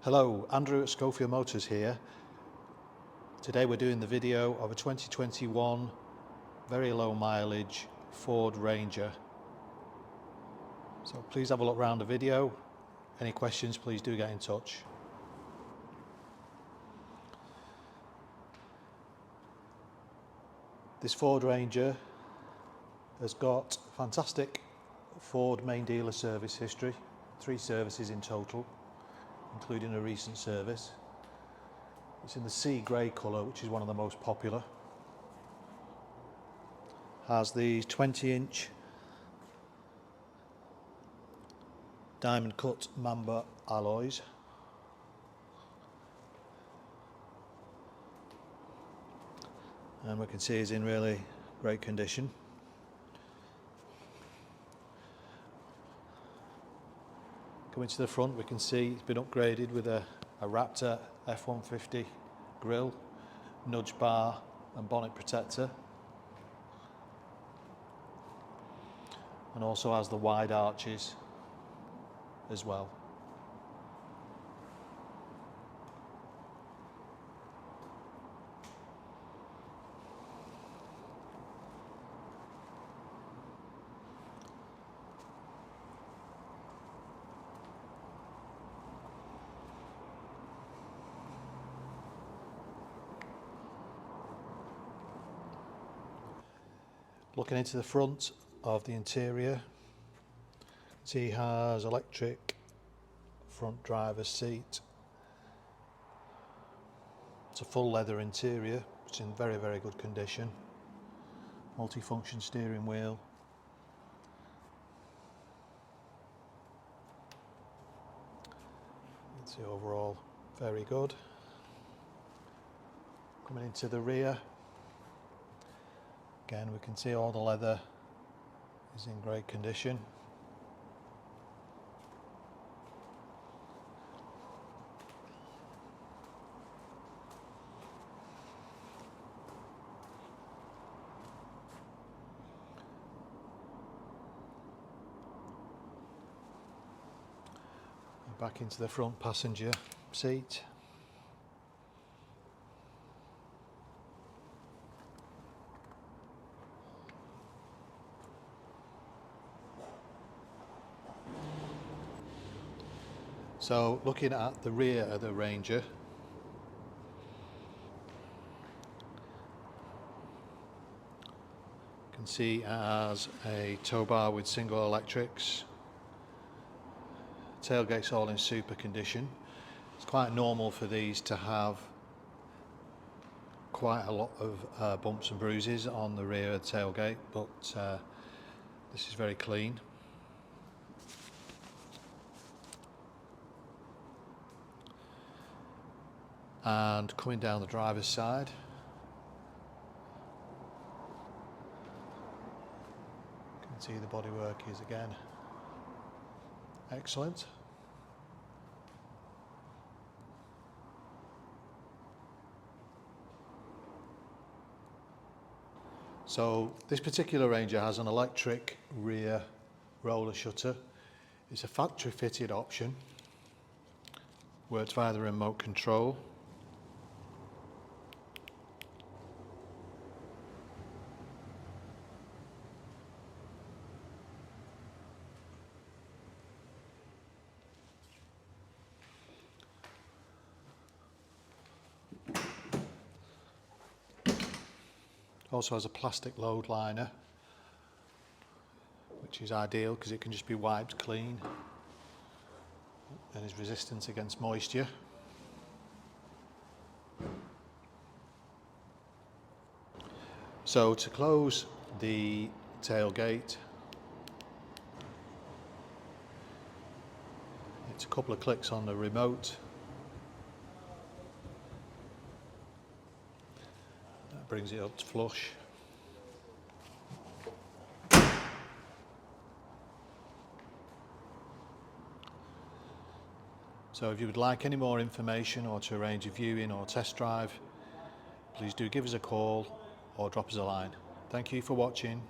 Hello, Andrew at Schofield Motors here. Today we're doing the video of a 2021 very low mileage Ford Ranger. So please have a look around the video. Any questions, please do get in touch. This Ford Ranger has got fantastic Ford main dealer service history, 3 services in total, including a recent service. It's in the sea grey colour, which is one of the most popular. Has these 20-inch diamond cut Mamba alloys. And we can see it's in really great condition. Coming to the front, we can see it's been upgraded with a Raptor F-150 grille, nudge bar and bonnet protector, and also has the wide arches as well. Looking into the front of the interior, see it has electric front driver's seat. It's a full leather interior, it's in very, very good condition. Multi-function steering wheel. It's overall very good. Coming into the rear, again, we can see all the leather is in great condition. And back into the front passenger seat. So looking at the rear of the Ranger, you can see it has a tow bar with single electrics. Tailgate's all in super condition. It's quite normal for these to have quite a lot of bumps and bruises on the rear of the tailgate, but this is very clean. And coming down the driver's side, you can see the bodywork is again excellent. So this particular Ranger has an electric rear roller shutter. It's a factory fitted option, works via the remote control. Also has a plastic load liner, which is ideal because it can just be wiped clean and is resistant against moisture. So to close the tailgate, it's a couple of clicks on the remote. Brings it up to flush. So if you would like any more information or to arrange a viewing or test drive, please do give us a call or drop us a line. Thank you for watching.